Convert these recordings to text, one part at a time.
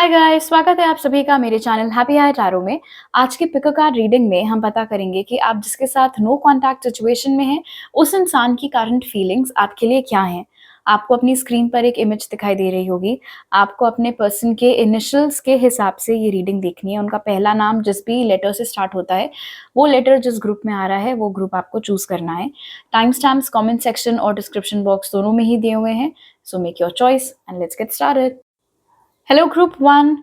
Hi guys, स्वागत है आप सभी का मेरे चैनल हैप्पी आई टैरो में। आज की पिक अ कार्ड रीडिंग में हम पता करेंगे कि आप जिसके साथ नो कांटेक्ट सिचुएशन में हैं, उस इंसान की करंट फीलिंग्स आपके लिए क्या हैं। आपको अपनी स्क्रीन पर एक इमेज दिखाई दे रही होगी। आपको अपने पर्सन के इनिशियल्स के हिसाब से ये रीडिंग देखनी है। उनका पहला नाम जिस भी लेटर से स्टार्ट होता है, वो लेटर जिस ग्रुप में आ रहा है वो ग्रुप आपको चूज करना है। टाइम स्टैम्प्स कॉमेंट सेक्शन और डिस्क्रिप्शन बॉक्स दोनों में ही दिए हुए हैं। So make your choice and let's get started. Hello group one.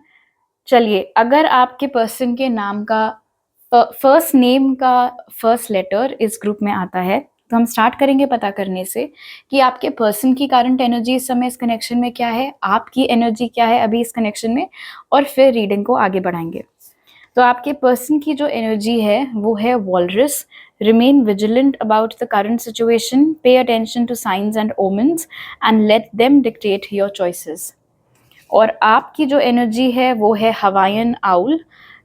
चलिए, अगर आपके पर्सन के नाम का फर्स्ट नेम का फर्स्ट लेटर इस ग्रुप में आता है, तो हम स्टार्ट करेंगे पता करने से कि आपके पर्सन की करंट एनर्जी इस समय इस कनेक्शन में क्या है, आपकी एनर्जी क्या है अभी इस कनेक्शन में, और फिर रीडिंग को आगे बढ़ाएंगे। तो आपके पर्सन की जो एनर्जी है वो है walrus. Remain vigilant about the current situation, pay attention to signs and omens and let them dictate your choices. और आपकी जो एनर्जी है वो है Hawaiian owl.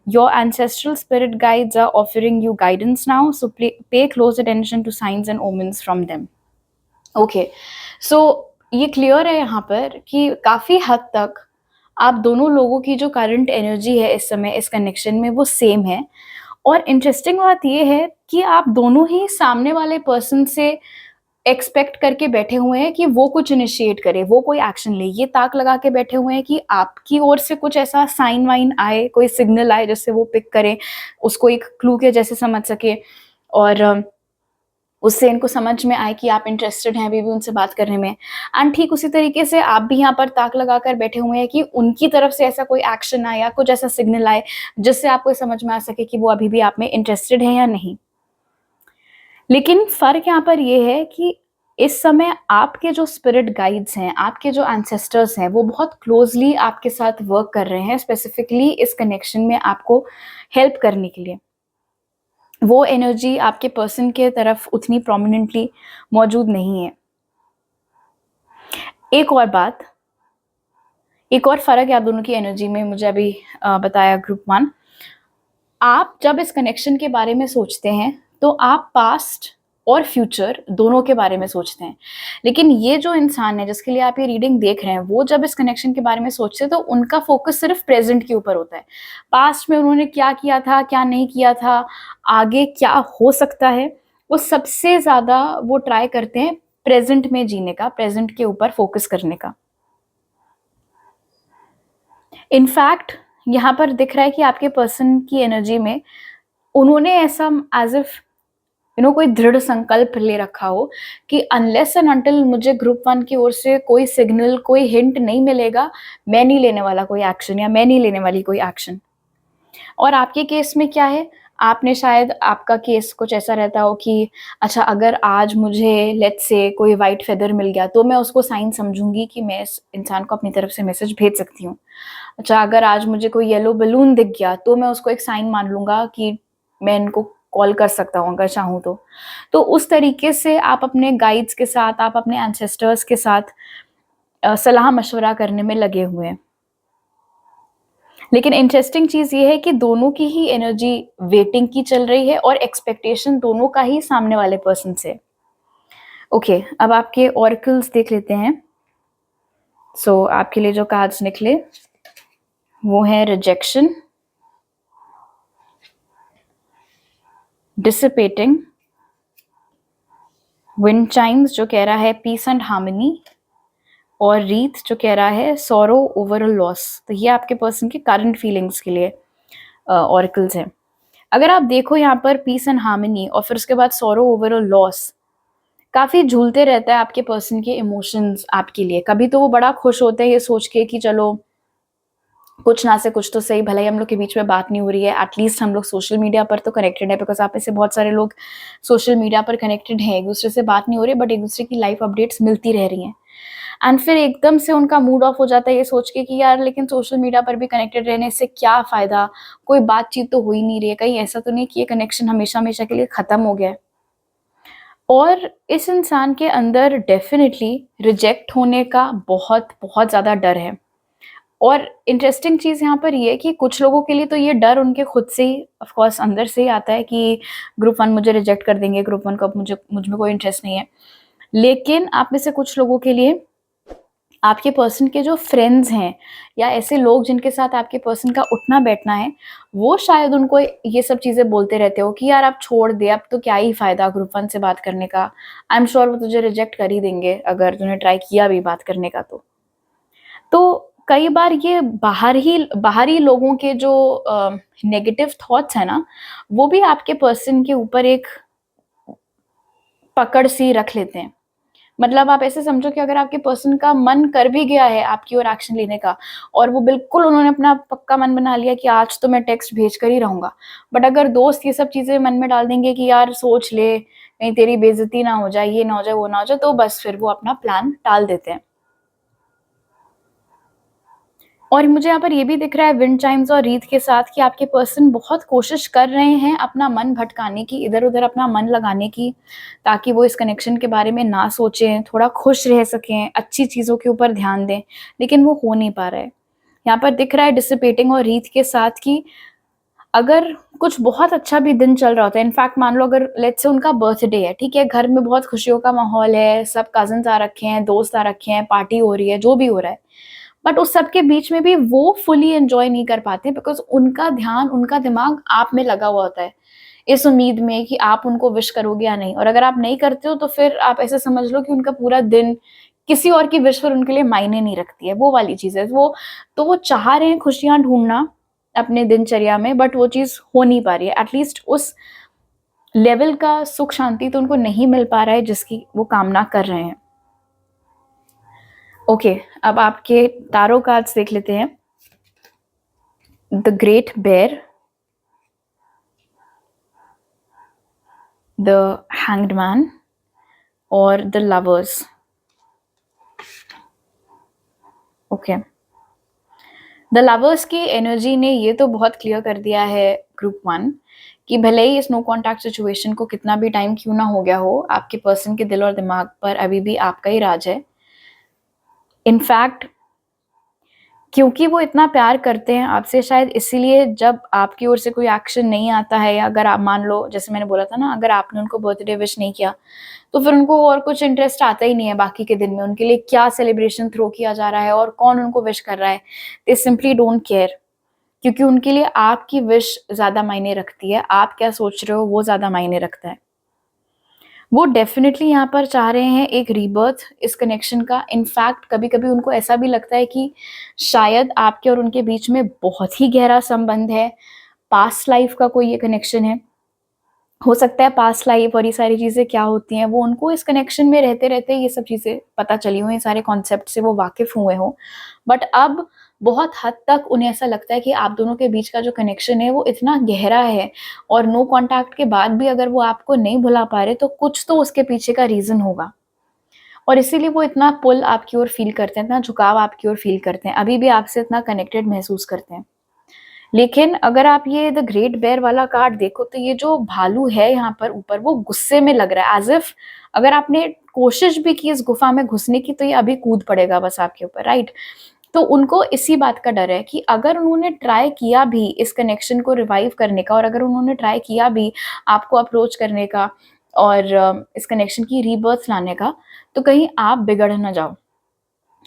Your ancestral spirit guides are offering you guidance now, so pay close attention to signs and omens from them. Okay, so ये clear है यहाँ पर कि काफ़ी हद तक आप दोनों लोगों की जो करंट एनर्जी है इस समय इस कनेक्शन में वो सेम है। और इंटरेस्टिंग बात ये है कि आप दोनों ही सामने वाले पर्सन से एक्सपेक्ट करके बैठे हुए हैं कि वो कुछ इनिशिएट करे, वो कोई एक्शन ले। ये ताक लगा के बैठे हुए हैं कि आपकी ओर से कुछ ऐसा साइन वाइन आए, कोई सिग्नल आए जिससे वो पिक करे, उसको एक क्लू के जैसे समझ सके, और उससे इनको समझ में आए कि आप इंटरेस्टेड हैं अभी भी उनसे बात करने में। एंड ठीक उसी तरीके से आप भी यहाँ पर ताक लगा कर बैठे हुए हैं कि उनकी तरफ से ऐसा कोई एक्शन आए या कुछ ऐसा सिग्नल आए जिससे आपको समझ में आ सके कि वो अभी भी आप में इंटरेस्टेड है या नहीं। लेकिन फ़र्क यहाँ पर ये है कि इस समय आपके जो स्पिरिट गाइड्स हैं, आपके जो एंसेस्टर्स हैं, वो बहुत क्लोज़ली आपके साथ वर्क कर रहे हैं, स्पेसिफिकली इस कनेक्शन में आपको हेल्प करने के लिए। वो एनर्जी आपके पर्सन के तरफ उतनी प्रोमिनेंटली मौजूद नहीं है। एक और बात, एक और फ़र्क है आप दोनों की एनर्जी में, मुझे अभी बताया ग्रुप वन। आप जब इस कनेक्शन के बारे में सोचते हैं तो आप पास्ट और फ्यूचर दोनों के बारे में सोचते हैं। लेकिन ये जो इंसान है जिसके लिए आप ये रीडिंग देख रहे हैं, वो जब इस कनेक्शन के बारे में सोचते हैं तो उनका फोकस सिर्फ प्रेजेंट के ऊपर होता है। पास्ट में उन्होंने क्या किया था, क्या नहीं किया था, आगे क्या हो सकता है, वो सबसे ज़्यादा वो ट्राई करते हैं प्रेजेंट में जीने का, प्रेजेंट के ऊपर फोकस करने का। इनफैक्ट यहाँ पर दिख रहा है कि आपके पर्सन की एनर्जी में उन्होंने ऐसा एज इफ कोई दृढ़ संकल्प ले रखा हो कि अनलेस एंड अनटिल मुझे ग्रुप वन की ओर से कोई सिग्नल, कोई हिंट नहीं मिलेगा, मैं नहीं लेने वाला कोई एक्शन, या मैं नहीं लेने वाली कोई एक्शन। और आपके केस में क्या है, आपने शायद, आपका केस कुछ ऐसा रहता हो कि अच्छा, अगर आज मुझे लेट्स से कोई वाइट फेदर मिल गया तो मैं उसको साइन समझूंगी कि मैं इस इंसान को अपनी तरफ से मैसेज भेज सकती हूँ। अच्छा, अगर आज मुझे कोई येलो बलून दिख गया तो मैं उसको एक साइन मान लूंगा कि मैं इनको कॉल कर सकता हूँ अगर चाहूँ तो। तो उस तरीके से आप अपने गाइड्स के साथ, आप अपने एंसेस्टर्स के साथ सलाह मशवरा करने में लगे हुए हैं। लेकिन इंटरेस्टिंग चीज़ ये है कि दोनों की ही एनर्जी वेटिंग की चल रही है और एक्सपेक्टेशन दोनों का ही सामने वाले पर्सन से। ओके, अब आपके ऑरेकल्स देख लेते हैं। सो आपके लिए जो कार्ड्स निकले वो है रिजेक्शन, डिसिपेटिंग, विंड चाइम्स जो कह रहा है पीस एंड हार्मनी, और रीथ जो कह रहा है सॉरो ओवर अ लॉस। तो ये आपके पर्सन के करंट फीलिंग्स के लिए ऑरेकल्स हैं। अगर आप देखो यहाँ पर पीस एंड हार्मनी और फिर उसके बाद सॉरो ओवर अ लॉस, काफ़ी झूलते रहता है आपके पर्सन के इमोशंस आपके लिए। कभी तो वो बड़ा खुश होते हैं ये सोच के कि चलो कुछ ना से कुछ तो सही, भले ही हम लोग के बीच में बात नहीं हो रही है, एटलीस्ट हम लोग सोशल मीडिया पर तो कनेक्टेड है, बिकॉज आप में से बहुत सारे लोग सोशल मीडिया पर कनेक्टेड हैं। एक दूसरे से बात नहीं हो रही बट एक दूसरे की लाइफ अपडेट्स मिलती रह रही हैं। एंड फिर एकदम से उनका मूड ऑफ हो जाता है ये सोच के कि यार लेकिन सोशल मीडिया पर भी कनेक्टेड रहने से क्या फ़ायदा, कोई बातचीत तो हो ही नहीं रही है, कहीं ऐसा तो नहीं कि ये कनेक्शन हमेशा हमेशा के लिए ख़त्म हो गया है। और इस इंसान के अंदर डेफिनेटली रिजेक्ट होने का बहुत बहुत ज़्यादा डर है। और इंटरेस्टिंग चीज़ यहाँ पर ये है कि कुछ लोगों के लिए तो ये डर उनके खुद से ही, ऑफ कोर्स अंदर से ही आता है कि ग्रुप वन मुझे रिजेक्ट कर देंगे, ग्रुप वन का मुझ में कोई इंटरेस्ट नहीं है। लेकिन आप में से कुछ लोगों के लिए आपके पर्सन के जो फ्रेंड्स हैं या ऐसे लोग जिनके साथ आपके पर्सन का उठना बैठना है, वो शायद उनको ये सब चीज़ें बोलते रहते हो कि यार आप छोड़ दे, अब तो क्या ही फ़ायदा ग्रुप वन से बात करने का। आई एम श्योर वो तुझे रिजेक्ट कर ही देंगे अगर तूने ट्राई किया भी बात करने का तो। तो कई बार ये बाहरी लोगों के जो नेगेटिव थॉट्स हैं ना, वो भी आपके पर्सन के ऊपर एक पकड़ सी रख लेते हैं। मतलब आप ऐसे समझो कि अगर आपके पर्सन का मन कर भी गया है आपकी ओर एक्शन लेने का और वो बिल्कुल उन्होंने अपना पक्का मन बना लिया कि आज तो मैं टेक्स्ट भेज कर ही रहूँगा। बट अगर दोस्त ये सब चीज़ें मन में डाल देंगे कि यार सोच ले, कहीं तेरी बेइज़्ज़ती ना हो जाए, ये ना हो जाए, वो ना हो जाए, तो बस फिर वो अपना प्लान टाल देते हैं। और मुझे यहाँ पर ये भी दिख रहा है विंड चाइम्स और रीत के साथ कि आपके पर्सन बहुत कोशिश कर रहे हैं अपना मन भटकाने की, इधर-उधर अपना मन लगाने की, ताकि वो इस कनेक्शन के बारे में ना सोचें, थोड़ा खुश रह सकें, अच्छी चीज़ों के ऊपर ध्यान दें, लेकिन वो हो नहीं पा रहा है। यहाँ पर दिख रहा है डिसिपेटिंग और रीत के साथ कि अगर कुछ बहुत अच्छा भी दिन चल रहा होता है, इनफैक्ट मान लो अगर लेट्स से उनका बर्थडे है, ठीक है? घर में बहुत खुशियों का माहौल है, सब कज़िन्स आ रखे हैं, दोस्त आ रखे हैं, पार्टी हो रही है, जो भी हो रहा है। बट उस सब के बीच में भी वो फुली एन्जॉय नहीं कर पाते बिकॉज़ उनका ध्यान, उनका दिमाग आप में लगा हुआ होता है, इस उम्मीद में कि आप उनको विश करोगे या नहीं और अगर आप नहीं करते हो तो फिर आप ऐसे समझ लो कि उनका पूरा दिन किसी और की विश फिर उनके लिए मायने नहीं रखती है, वो वाली चीज़ है। वो चाह रहे हैं खुशियाँ ढूँढना अपने दिनचर्या में बट वो चीज़ हो नहीं पा रही है। एट लीस्ट उस लेवल का सुख शांति तो उनको नहीं मिल पा रहा है जिसकी वो कामना कर रहे हैं। ओके, अब आपके टारो कार्ड्स देख लेते हैं। The great bear, the hanged man और the lovers. Okay, the lovers की एनर्जी ने ये तो बहुत क्लियर कर दिया है ग्रुप वन कि भले ही इस नो कॉन्टैक्ट सिचुएशन को कितना भी टाइम क्यों ना हो गया हो, आपके पर्सन के दिल और दिमाग पर अभी भी आपका ही राज है। इनफैक्ट क्योंकि वो इतना प्यार करते हैं आपसे, शायद इसीलिए जब आपकी ओर से कोई एक्शन नहीं आता है या अगर आप मान लो जैसे मैंने बोला था ना, अगर आपने उनको बर्थडे विश नहीं किया तो फिर उनको और कुछ इंटरेस्ट आता ही नहीं है बाकी के दिन में। उनके लिए क्या सेलिब्रेशन थ्रो किया जा रहा है और कौन उनको विश कर रहा है, दे सिंपली डोंट केयर। क्योंकि उनके लिए आपकी विश ज़्यादा मायने रखती है, आप क्या सोच रहे हो वो ज़्यादा मायने रखता है। वो डेफ़िनेटली यहाँ पर चाह रहे हैं एक रीबर्थ इस कनेक्शन का। इनफैक्ट कभी-कभी उनको ऐसा भी लगता है कि शायद आपके और उनके बीच में बहुत ही गहरा संबंध है, पास्ट लाइफ़ का कोई ये कनेक्शन है। हो सकता है पास्ट लाइफ और ये सारी चीज़ें क्या होती हैं, वो उनको इस कनेक्शन में रहते-रहते ये सब चीज़ें पता चली हों, ये सारे कॉन्सेप्ट से वो वाकिफ़ हुए हों। बट अब बहुत हद तक उन्हें ऐसा लगता है कि आप दोनों के बीच का जो कनेक्शन है, वो इतना गहरा है और नो कॉन्टैक्ट के बाद भी अगर वो आपको नहीं भुला पा रहे, तो कुछ तो उसके पीछे का रीज़न होगा। और इसीलिए वो इतना पुल आपकी ओर फ़ील करते हैं, इतना झुकाव आपकी ओर फ़ील करते हैं, अभी भी आपसे इतना कनेक्टेड महसूस करते हैं। लेकिन अगर आप ये द ग्रेट बेयर वाला कार्ड देखो तो ये जो भालू है यहाँ पर ऊपर वो गुस्से में लग रहा है एज़ इफ अगर आपने कोशिश भी की इस गुफा में घुसने की तो ये अभी कूद पड़ेगा बस आपके ऊपर, राइट? तो उनको इसी बात का डर है कि अगर उन्होंने ट्राई किया भी इस कनेक्शन को रिवाइव करने का और अगर उन्होंने ट्राई किया भी आपको अप्रोच करने का और इस कनेक्शन की रीबर्थ लाने का, तो कहीं आप बिगड़ ना जाओ।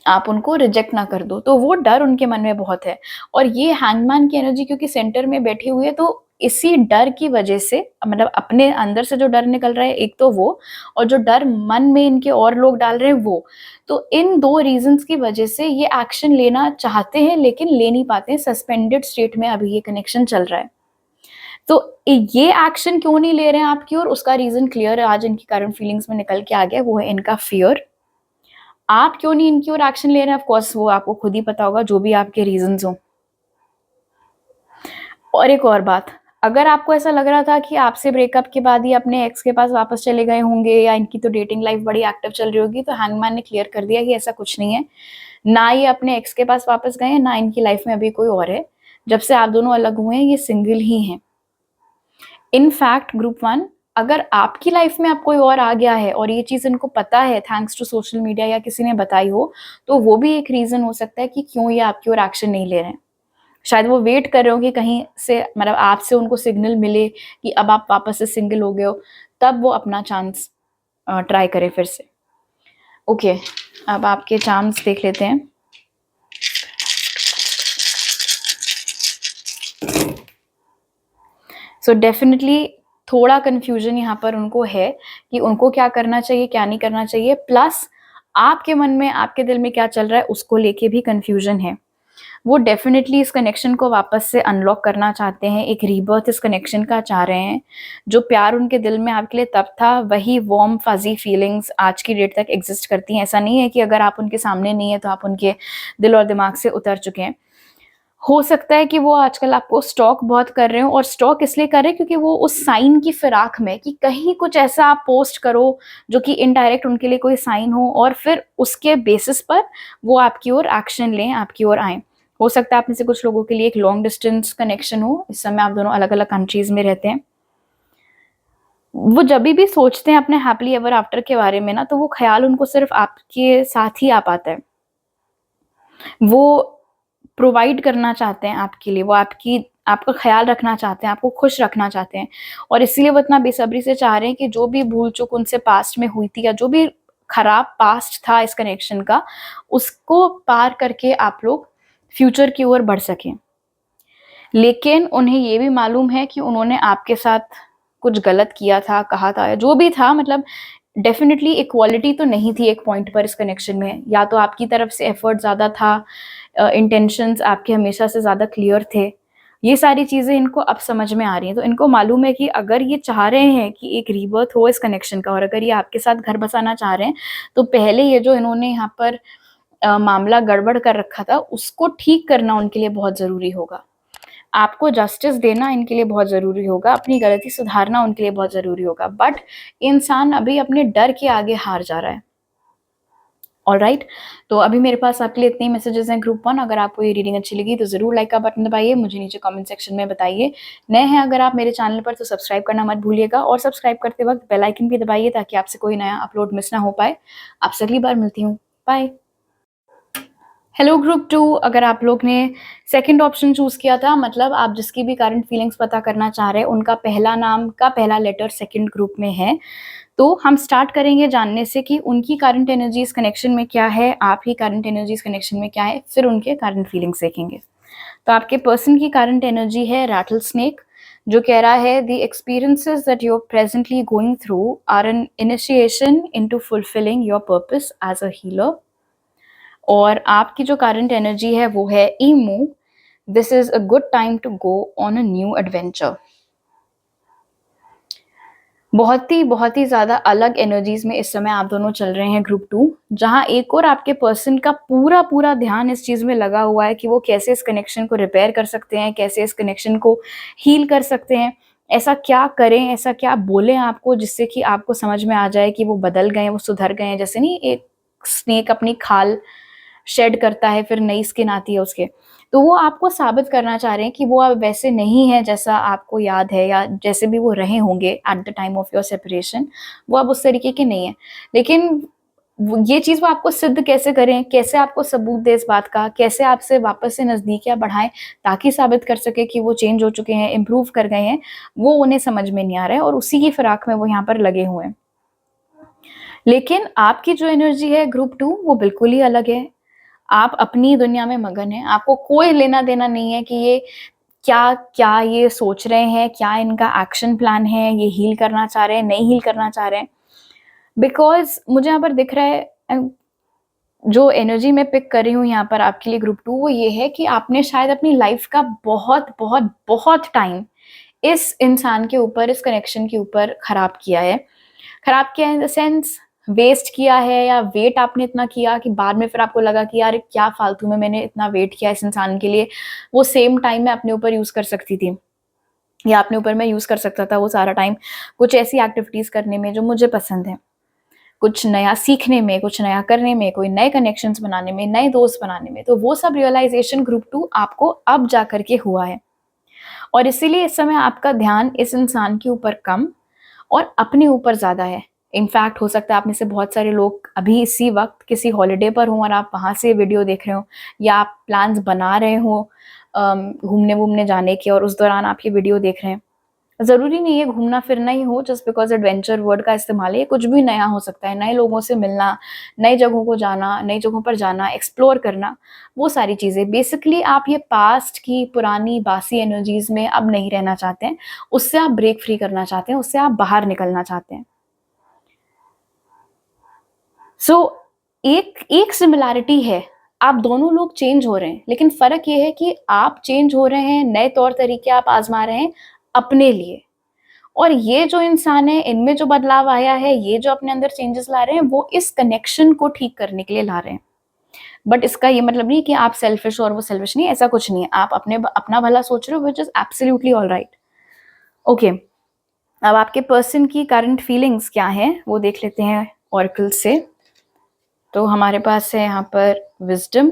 आप उनको रिजेक्ट ना कर दो, तो वो डर उनके मन में बहुत है। और ये हैंगमैन की एनर्जी क्योंकि सेंटर में बैठी हुई है तो इसी डर की वजह से मतलब अपने अंदर से जो डर निकल रहा है एक तो वो और जो डर मन में इनके और लोग डाल रहे हैं वो। तो इन 2 रीज़न्स की वजह से ये एक्शन लेना चाहते हैं लेकिन ले नहीं पाते हैं, सस्पेंडेड स्टेट में अभी ये कनेक्शन चल रहा है। तो ये एक्शन क्यों नहीं ले रहे हैं आपकी ओर उसका रीज़न क्लियर है, आज इनकी करंट फीलिंग्स में निकल के आ गया, वो है इनका फ़ियर। आप क्यों नहीं इनकी ओर एक्शन ले रहे हैं, ऑफ कोर्स वो आपको खुद ही पता होगा जो भी आपके रीज़न्स हों। और एक और बात, अगर आपको ऐसा लग रहा था कि आपसे ब्रेकअप के बाद ही अपने एक्स के पास वापस चले गए होंगे या इनकी तो डेटिंग लाइफ बड़ी एक्टिव चल रही होगी, तो हैंगमैन ने क्लियर कर दिया कि ऐसा कुछ नहीं है। ना ये अपने एक्स के पास वापस गए हैं, ना इनकी लाइफ में अभी कोई और है। जब से आप दोनों अलग हुए हैं, ये सिंगल ही हैं। इनफैक्ट ग्रुप वन, अगर आपकी लाइफ में अब कोई और आ गया है और ये चीज़ इनको पता है थैंक्स टू सोशल मीडिया या किसी ने बताई हो, तो वो भी एक रीज़न हो सकता है कि क्यों ये आपकी ओर एक्शन नहीं ले रहे हैं। शायद वो वेट कर रहे हो कि कहीं से मतलब आपसे उनको सिग्नल मिले कि अब आप वापस से सिंगल हो गए हो, तब वो अपना चांस ट्राई करें फिर से। ओके, अब आपके चार्म्स देख लेते हैं। सो डेफिनेटली थोड़ा कन्फ्यूजन यहाँ पर उनको है कि उनको क्या करना चाहिए, क्या नहीं करना चाहिए, प्लस आपके मन में, आपके दिल में क्या चल रहा है उसको लेके भी कन्फ्यूजन है। वो डेफिनेटली इस कनेक्शन को वापस से अनलॉक करना चाहते हैं, एक रीबर्थ इस कनेक्शन का चाह रहे हैं। जो प्यार उनके दिल में आपके लिए तब था, वही वार्म फजी फीलिंग्स आज की डेट तक एग्जिस्ट करती हैं। ऐसा नहीं है कि अगर आप उनके सामने नहीं है तो आप उनके दिल और दिमाग से उतर चुके हैं। हो सकता है कि वो आजकल आपको स्टॉक बहुत कर रहे हो, और स्टॉक इसलिए कर रहे हैं क्योंकि वो उस साइन की फिराक में कि कहीं कुछ ऐसा आप पोस्ट करो जो कि इनडायरेक्ट उनके लिए कोई साइन हो, और फिर उसके बेसिस पर वो आपकी ओर एक्शन लें, आपकी ओर आए। हो सकता है आप में से कुछ लोगों के लिए एक लॉन्ग डिस्टेंस कनेक्शन हो, इस समय आप दोनों अलग अलग कंट्रीज में रहते हैं। वो जब भी सोचते हैं अपने हैप्पीली एवर आफ्टर के बारे में ना, तो वो ख्याल उनको सिर्फ आपके साथ ही आ पाता है। वो प्रोवाइड करना चाहते हैं आपके लिए, वो आपका ख्याल रखना चाहते हैं, आपको खुश रखना चाहते हैं, और इसीलिए वो इतना बेसब्री से चाह रहे हैं कि जो भी भूल चूक उनसे पास्ट में हुई थी, या जो भी खराब पास्ट था इस कनेक्शन का, उसको पार करके आप लोग फ्यूचर की ओर बढ़ सकें। लेकिन उन्हें ये भी मालूम है कि उन्होंने आपके साथ कुछ गलत किया था, कहा था, या जो भी था, मतलब डेफिनेटली इक्वालिटी तो नहीं थी एक पॉइंट पर इस कनेक्शन में। या तो आपकी तरफ से एफर्ट ज़्यादा था, इंटेंशंस आपके हमेशा से ज़्यादा क्लियर थे। ये सारी चीज़ें इनको अब समझ में आ रही हैं। तो इनको मालूम है कि अगर ये चाह रहे हैं कि एक रीबर्थ हो इस कनेक्शन का, और अगर ये आपके साथ घर बसाना चाह रहे हैं, तो पहले ये जो इन्होंने यहाँ पर मामला गड़बड़ कर रखा था, उसको ठीक करना उनके लिए बहुत ज़रूरी होगा। आपको जस्टिस देना इनके लिए बहुत ज़रूरी होगा, अपनी गलती सुधारना उनके लिए बहुत ज़रूरी होगा। बट इंसान अभी अपने डर के आगे हार जा रहा है। ऑलराइट, तो अभी मेरे पास आपके लिए इतने ही मैसेजेस हैं ग्रुप 1। अगर आपको ये रीडिंग अच्छी लगी तो ज़रूर लाइक का बटन दबाइए, मुझे नीचे कमेंट सेक्शन में बताइए। नए हैं अगर आप मेरे चैनल पर तो सब्सक्राइब करना मत भूलिएगा, और सब्सक्राइब करते वक्त बेल आइकन भी दबाइए ताकि आपसे कोई नया अपलोड मिस ना हो पाए। आपसे अगली बार मिलती हूँ। बाय। हेलो ग्रुप 2, अगर आप लोग ने सेकंड ऑप्शन चूज किया था, मतलब आप जिसकी भी करंट फीलिंग्स पता करना चाह रहे हैं, उनका पहला नाम का पहला लेटर सेकंड ग्रुप में है, तो हम स्टार्ट करेंगे जानने से कि उनकी करंट एनर्जीज कनेक्शन में क्या है, आपकी करंट एनर्जीज कनेक्शन में क्या है, फिर उनके करंट फीलिंग्स देखेंगे। तो आपके पर्सन की करंट एनर्जी है रैटल स्नेक, जो कह रहा है the experiences that you are presently going through are an initiation into fulfilling your purpose as a healer. और आपकी जो करंट एनर्जी है वो है emu, this is a good time to go on a new adventure. बहुत ही ज़्यादा अलग एनर्जीज में इस समय आप दोनों चल रहे हैं ग्रुप 2, जहां एक और आपके पर्सन का पूरा ध्यान इस चीज़ में लगा हुआ है कि वो कैसे इस कनेक्शन को रिपेयर कर सकते हैं, कैसे इस कनेक्शन को हील कर सकते हैं, ऐसा क्या करें, ऐसा क्या बोलें आपको जिससे कि आपको समझ में आ जाए कि वो बदल गए हैं, वो सुधर गए हैं। जैसे नहीं एक स्नेक अपनी खाल शेड करता है, फिर नई स्किन आती है उसके, तो वो आपको साबित करना चाह रहे हैं कि वो अब वैसे नहीं है जैसा आपको याद है, या जैसे भी वो रहे होंगे at the time of your separation, वो अब उस तरीके के नहीं है। लेकिन ये चीज़ वो आपको सिद्ध कैसे करें, कैसे आपको सबूत दे इस बात का, कैसे आपसे वापस से नज़दीकियाँ बढ़ाएं ताकि साबित कर सके कि वो चेंज हो चुके हैं, इम्प्रूव कर गए हैं, वो उन्हें समझ में नहीं आ रहा है, और उसी की फिराक में वो यहाँ पर लगे हुए हैं। लेकिन आपकी जो एनर्जी है ग्रुप 2 वो बिल्कुल ही अलग है। आप अपनी दुनिया में मगन हैं, आपको कोई लेना देना नहीं है कि ये क्या क्या ये सोच रहे हैं, क्या इनका एक्शन प्लान है, ये हील करना चाह रहे हैं, नहीं हील करना चाह रहे हैं। बिकॉज मुझे यहाँ पर दिख रहा है, जो एनर्जी मैं पिक कर रही हूँ यहाँ पर आपके लिए ग्रुप 2, वो ये है कि आपने शायद अपनी लाइफ का बहुत टाइम इस इंसान के ऊपर, इस कनेक्शन के ऊपर खराब किया है। खराब किया इन द सेंस वेस्ट किया है, या वेट आपने इतना किया कि बाद में फिर आपको लगा कि यार क्या फालतू में मैंने इतना वेट किया इस इंसान के लिए, वो सेम टाइम मैं अपने ऊपर यूज कर सकती थी, या अपने ऊपर मैं यूज कर सकता था वो सारा टाइम कुछ ऐसी एक्टिविटीज करने में जो मुझे पसंद है, कुछ नया सीखने में, कुछ नया करने में, कोई नए कनेक्शंस बनाने में, नए दोस्त बनाने में। तो वो सब रियलाइजेशन ग्रुप 2 आपको अब जा करके हुआ है, और इसीलिए इस समय आपका ध्यान इस इंसान के ऊपर कम और अपने ऊपर ज़्यादा है। इनफैक्ट हो सकता है आप में से बहुत सारे लोग अभी इसी वक्त किसी हॉलिडे पर हों और आप वहाँ से वीडियो देख रहे हो, या आप प्लान्स बना रहे हो घूमने वूमने जाने के, और उस दौरान आप ये वीडियो देख रहे हैं। ज़रूरी नहीं है घूमना फिरना ही हो, जस्ट बिकॉज़ एडवेंचर वर्ड का इस्तेमाल है, ये कुछ भी नया हो सकता है, नए लोगों से मिलना, नई जगहों को जाना, नई जगहों पर जाना, एक्सप्लोर करना, वो सारी चीज़ें। बेसिकली आप ये पास्ट की पुरानी बासी एनर्जीज़ में अब नहीं रहना चाहते हैं, उससे आप ब्रेक फ्री करना चाहते हैं, उससे आप बाहर निकलना चाहते हैं। सो एक एक सिमिलैरिटी है, आप दोनों लोग चेंज हो रहे हैं, लेकिन फ़र्क ये है कि आप चेंज हो रहे हैं, नए तौर-तरीके आप आज़मा रहे हैं अपने लिए। और ये जो इंसान है, इनमें जो बदलाव आया है, ये जो अपने अंदर चेंजेस ला रहे हैं, वो इस कनेक्शन को ठीक करने के लिए ला रहे हैं। बट इसका ये मतलब नहीं कि आप सेल्फिश और वो सेल्फिश नहीं, ऐसा कुछ नहीं है। आप अपना भला सोच रहे हो, which is absolutely alright. Okay, अब आपके पर्सन की करंट फीलिंग्स क्या हैं, वो देख लेते हैं ऑरेकल से। तो हमारे पास है यहाँ पर विज़डम,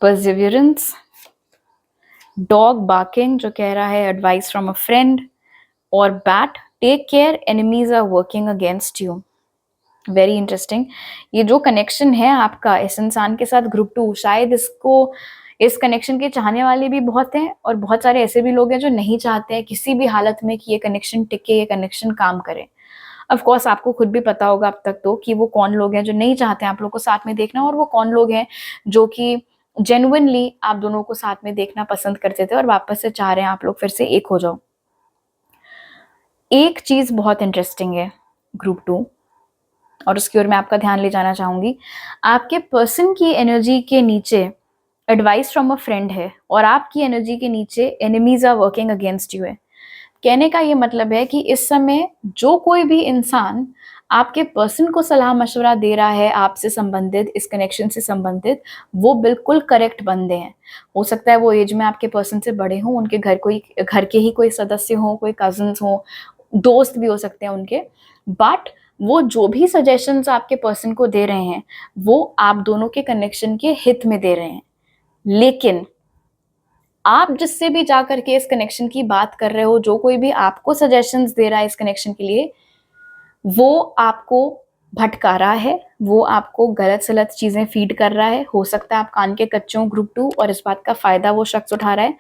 परसिवियरेंस, डॉग बार्किंग जो कह रहा है एडवाइस फ्रॉम अ फ्रेंड, और bat, take care, enemies are working against you. Very interesting. ये जो कनेक्शन है आपका इस इंसान के साथ ग्रुप 2, शायद इस कनेक्शन के चाहने वाले भी बहुत हैं और बहुत सारे ऐसे भी लोग हैं जो नहीं चाहते हैं किसी भी हालत में कि ये कनेक्शन टिके, ये कनेक्शन काम करे। ऑफ कोर्स आपको खुद भी पता होगा अब तक तो कि वो कौन लोग हैं जो नहीं चाहते हैं आप लोग को साथ में देखना, और वो कौन लोग हैं जो कि जेन्युइनली आप दोनों को साथ में देखना पसंद करते थे और वापस से चाह रहे हैं आप लोग फिर से एक हो जाओ। एक चीज़ बहुत इंटरेस्टिंग है ग्रुप 2, और उसकी ओर मैं आपका ध्यान ले जाना चाहूँगी। आपके पर्सन की एनर्जी के नीचे एडवाइस फ्रॉम अ फ्रेंड है और आपकी एनर्जी के नीचे enemies are working against you है। कहने का ये मतलब है कि इस समय जो कोई भी इंसान आपके पर्सन को सलाह-मशवरा दे रहा है आपसे संबंधित, इस कनेक्शन से संबंधित, वो बिल्कुल करेक्ट बंदे हैं। हो सकता है वो ऐज में आपके पर्सन से बड़े हों, उनके घर के ही कोई सदस्य हों, कोई कज़िन्स हों, दोस्त भी हो सकते हैं उनके। बट वो जो भी सजेशंस आपके पर्सन को दे रहे हैं, वो आप दोनों के कनेक्शन के हित में दे रहे हैं। लेकिन आप जिससे भी जाकर के इस कनेक्शन की बात कर रहे हो, जो कोई भी आपको सजेशंस दे रहा है इस कनेक्शन के लिए, वो आपको भटका रहा है, वो आपको गलत-सलत चीज़ें फ़ीड कर रहा है। हो सकता है आप कान के कच्चे हों ग्रुप 2 और इस बात का फ़ायदा वो शख्स उठा रहा है।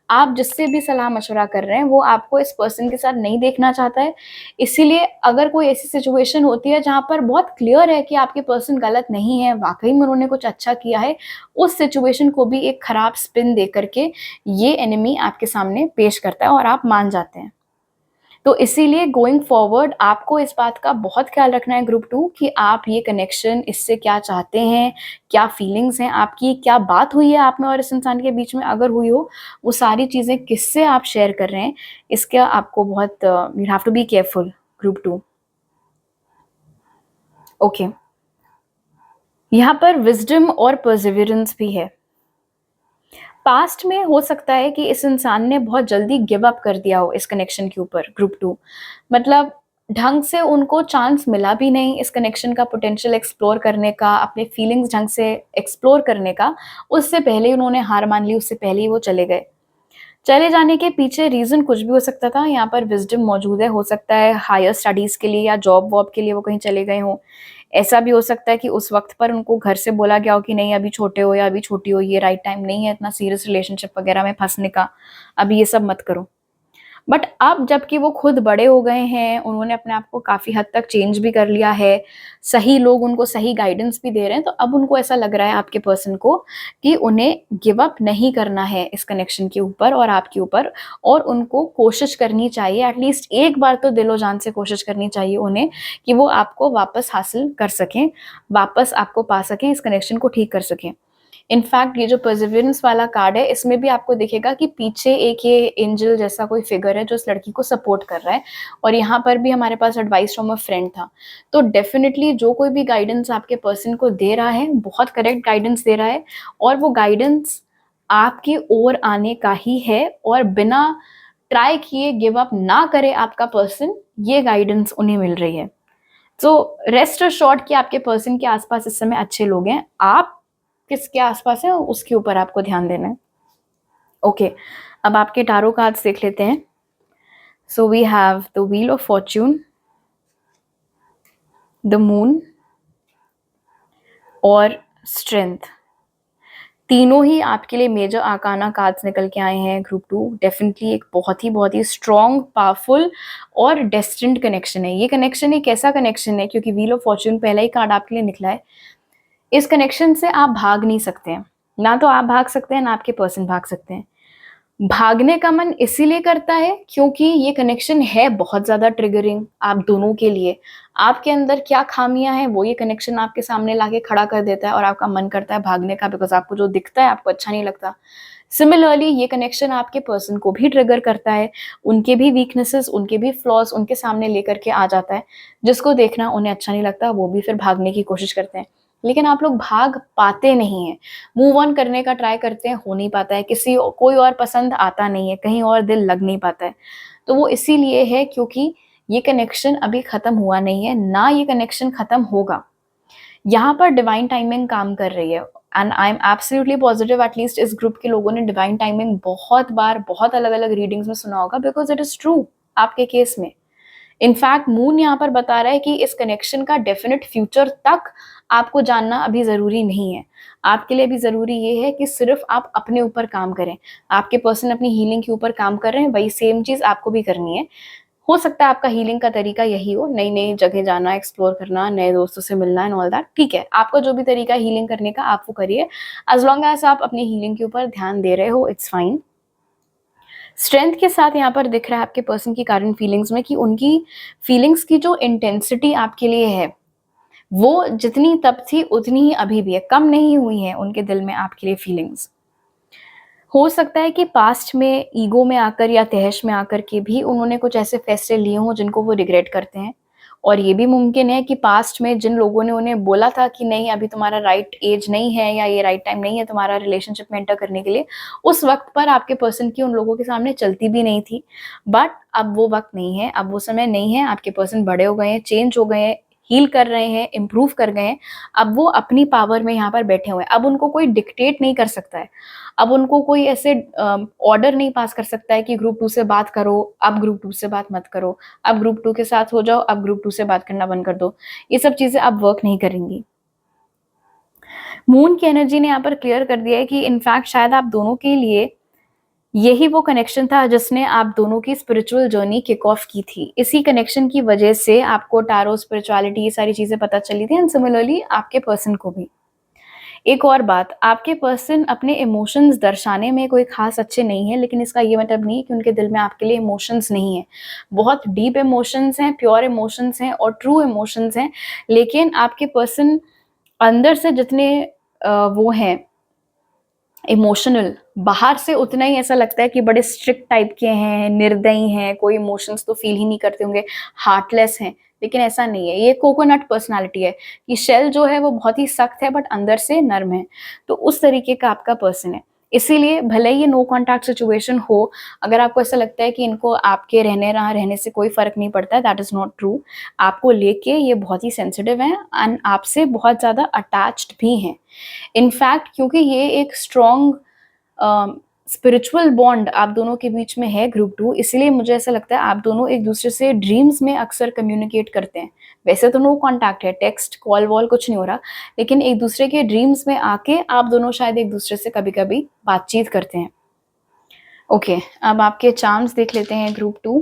आप जिससे भी सलाह-मशवरा कर रहे हैं, वो आपको इस पर्सन के साथ नहीं देखना चाहता है। इसीलिए अगर कोई ऐसी सिचुएशन होती है जहाँ पर बहुत क्लियर है कि आपके पर्सन गलत नहीं है, वाक़ई में उन्होंने कुछ अच्छा किया है, उस सिचुएशन को भी एक खराब स्पिन दे कर के ये एनिमी आपके सामने पेश करता है और आप मान जाते हैं। तो इसीलिए गोइंग फॉरवर्ड आपको इस बात का बहुत ख्याल रखना है ग्रुप 2 कि आप ये कनेक्शन इससे क्या चाहते हैं, क्या फीलिंग्स हैं आपकी, क्या बात हुई है आप में और इस इंसान के बीच में अगर हुई हो, वो सारी चीज़ें किससे आप शेयर कर रहे हैं, इसका आपको बहुत you have to be careful group 2। Okay, यहाँ पर विज़डम और परसिवियरेंस भी है। पास्ट में हो सकता है कि इस इंसान ने बहुत जल्दी गिव अप कर दिया हो इस कनेक्शन के ऊपर ग्रुप 2, मतलब ढंग से उनको चांस मिला भी नहीं इस कनेक्शन का पोटेंशियल एक्सप्लोर करने का, अपने फीलिंग्स ढंग से एक्सप्लोर करने का। उससे पहले ही उन्होंने हार मान ली, उससे पहले ही वो चले गए। चले जाने के पीछे रीज़न कुछ भी हो सकता था, यहाँ पर विज़डम मौजूद है, हो सकता है हायर स्टडीज़ के लिए या जॉब-वॉब के लिए वो कहीं चले गए हों। ऐसा भी हो सकता है कि उस वक़्त पर उनको घर से बोला गया हो कि नहीं अभी छोटे हो या अभी छोटी हो, ये राइट टाइम नहीं है इतना सीरियस रिलेशनशिप वगैरह में फँसने का, अभी ये सब मत करो। बट अब जबकि वो खुद बड़े हो गए हैं, उन्होंने अपने आप को काफ़ी हद तक चेंज भी कर लिया है, सही लोग उनको सही गाइडेंस भी दे रहे हैं, तो अब उनको ऐसा लग रहा है आपके पर्सन को कि उन्हें गिव अप नहीं करना है इस कनेक्शन के ऊपर और आपके ऊपर, और उनको कोशिश करनी चाहिए, एटलीस्ट एक बार तो दिलो-जान से कोशिश करनी चाहिए उन्हें कि वो आपको वापस हासिल कर सकें, वापस आपको पा सकें, इस कनेक्शन को ठीक कर सकें। इनफैक्ट ये जो परसिवियरेंस वाला कार्ड है, इसमें भी आपको दिखेगा कि पीछे एक ये एंजल जैसा कोई फिगर है जो इस लड़की को सपोर्ट कर रहा है, और यहाँ पर भी हमारे पास एडवाइस फ्रॉम अ फ्रेंड था। तो डेफिनिटली जो कोई भी गाइडेंस आपके पर्सन को दे रहा है, बहुत करेक्ट गाइडेंस दे रहा है, और वो गाइडेंस आपकी ओर आने का ही है, और बिना ट्राई किए गिव अप ना करे आपका पर्सन, ये गाइडेंस उन्हें मिल रही है। सो रेस्ट एश्योर्ड कि आपके पर्सन के आस-पास इस समय अच्छे लोग हैं। आप किसके आस-पास हैं उसके ऊपर आपको ध्यान देना है। ओके, अब आपके टारो कार्ड्स देख लेते हैं। So we have the wheel of fortune, the moon और स्ट्रेंथ। तीनों ही आपके लिए मेजर आर्काना कार्ड्स निकल के आए हैं ग्रुप 2। डेफिनेटली एक बहुत ही स्ट्रॉन्ग, पावरफुल और डेस्टिन्ड कनेक्शन है। ये कनेक्शन एक ऐसा कनेक्शन है, क्योंकि व्हील ऑफ फॉर्च्यून पहला ही कार्ड आपके लिए निकला है, इस कनेक्शन से आप भाग नहीं सकते हैं। ना तो आप भाग सकते हैं, ना आपके पर्सन भाग सकते हैं। भागने का मन इसीलिए करता है क्योंकि ये कनेक्शन है बहुत ज़्यादा ट्रिगरिंग आप दोनों के लिए। आपके अंदर क्या खामियां हैं वो ये कनेक्शन आपके सामने लाके खड़ा कर देता है और आपका मन करता है भागने का, बिकॉज आपको जो दिखता है आपको अच्छा नहीं लगता। सिमिलरली ये कनेक्शन आपके पर्सन को भी ट्रिगर करता है, उनके भी वीकनेसेस, उनके भी फ्लॉज उनके सामने लेकर के आ जाता है, जिसको देखना उन्हें अच्छा नहीं लगता, वो भी फिर भागने की कोशिश करते हैं। लेकिन आप लोग भाग पाते नहीं हैं, मूव ऑन करने का ट्राई करते हैं, हो नहीं पाता है, कोई और पसंद आता नहीं है, कहीं और दिल लग नहीं पाता है। तो वो इसीलिए है क्योंकि ये कनेक्शन अभी खत्म हुआ नहीं है, ना ये कनेक्शन खत्म होगा। यहाँ पर डिवाइन टाइमिंग काम कर रही है, and I am absolutely positive, at least इस ग्रुप के लोगों ने डिवाइन टाइमिंग बहुत बार बहुत अलग अलग रीडिंग्स में सुना होगा, बिकॉज इट इज ट्रू आपके केस में। इनफैक्ट मून यहाँ पर बता रहा है कि इस कनेक्शन का डेफिनेट फ्यूचर तक आपको जानना अभी ज़रूरी नहीं है। आपके लिए भी ज़रूरी ये है कि सिर्फ आप अपने ऊपर काम करें। आपके पर्सन अपनी हीलिंग के ऊपर काम कर रहे हैं, वही सेम चीज़ आपको भी करनी है। हो सकता है आपका हीलिंग का तरीका यही हो, नई नई जगह जाना, एक्सप्लोर करना, नए दोस्तों से मिलना एंड ऑल दैट। ठीक है, आपका जो भी तरीका हीलिंग करने का आप वो करिए, एज लॉन्ग एज आप अपनी हीलिंग के ऊपर ध्यान दे रहे हो, इट्स फाइन। स्ट्रेंथ के साथ यहाँ पर दिख रहा है आपके पर्सन की करंट फीलिंग्स में कि उनकी फीलिंग्स की जो इंटेंसिटी आपके लिए है वो जितनी तब थी उतनी ही अभी भी है, कम नहीं हुई है उनके दिल में आपके लिए फीलिंग्स। हो सकता है कि पास्ट में ईगो में आकर या तहश में आकर के भी उन्होंने कुछ ऐसे फैसले लिए हों जिनको वो रिग्रेट करते हैं, और ये भी मुमकिन है कि पास्ट में जिन लोगों ने उन्हें बोला था कि नहीं अभी तुम्हारा राइट एज नहीं है या ये राइट टाइम नहीं है तुम्हारा रिलेशनशिप में एंटर करने के लिए, उस वक्त पर आपके पर्सन की उन लोगों के सामने चलती भी नहीं थी। बट अब वो वक्त नहीं है, अब वो समय नहीं है, आपके पर्सन बड़े हो गए हैं, चेंज हो गए हैं, हील कर रहे हैं, इम्प्रूव कर गए हैं। अब वो अपनी पावर में यहाँ पर बैठे हुए हैं, अब उनको कोई डिक्टेट नहीं कर सकता है, अब उनको कोई ऐसे ऑर्डर नहीं पास कर सकता है कि ग्रुप 2 से बात करो, अब ग्रुप 2 से बात मत करो, अब ग्रुप 2 के साथ हो जाओ, अब ग्रुप 2 से बात करना बंद कर दो। ये सब चीजें अब वर्क नहीं करेंगी। मून की एनर्जी ने यहाँ पर क्लियर कर दिया है कि इनफैक्ट शायद आप दोनों के लिए यही वो कनेक्शन था जिसने आप दोनों की स्पिरिचुअल जर्नी किक ऑफ की थी। इसी कनेक्शन की वजह से आपको टारो, स्पिरिचुअलिटी, ये सारी चीजें पता चली थी, एंड सिमिलरली आपके पर्सन को भी। एक और बात, आपके पर्सन अपने इमोशंस दर्शाने में कोई खास अच्छे नहीं है, लेकिन इसका ये मतलब नहीं है कि उनके दिल में आपके लिए इमोशंस नहीं है। बहुत डीप इमोशंस हैं, प्योर इमोशंस हैं और ट्रू इमोशंस हैं, लेकिन आपके पर्सन अंदर से जितने वो हैं इमोशनल, बाहर से उतना ही ऐसा लगता है कि बड़े स्ट्रिक्ट टाइप के हैं, निर्दयी हैं, कोई इमोशंस तो फील ही नहीं करते होंगे, हार्टलेस हैं। लेकिन ऐसा नहीं है, ये कोकोनट पर्सनालिटी है कि शेल जो है वो बहुत ही सख्त है बट अंदर से नर्म है। तो उस तरीके का आपका पर्सन है। इसीलिए भले ही ये नो कॉन्टैक्ट सिचुएशन हो, अगर आपको ऐसा लगता है कि इनको आपके रहने से कोई फर्क नहीं पड़ता है, दैट इज नॉट ट्रू। आपको लेके ये बहुत ही सेंसिटिव है एंड आपसे बहुत ज्यादा अटैच्ड भी हैं। इनफैक्ट क्योंकि ये एक स्ट्रॉन्ग स्पिरिचुअल बॉन्ड आप दोनों के बीच में है ग्रुप 2, इसलिए मुझे ऐसा लगता है आप दोनों एक दूसरे से ड्रीम्स में अक्सर कम्युनिकेट करते हैं। वैसे तो नो कांटेक्ट है, टेक्स्ट कॉल वॉल कुछ नहीं हो रहा, लेकिन एक दूसरे के ड्रीम्स में आके आप दोनों शायद एक दूसरे से कभी कभी बातचीत करते हैं। ओके, अब आपके चार्म्स देख लेते हैं ग्रुप 2।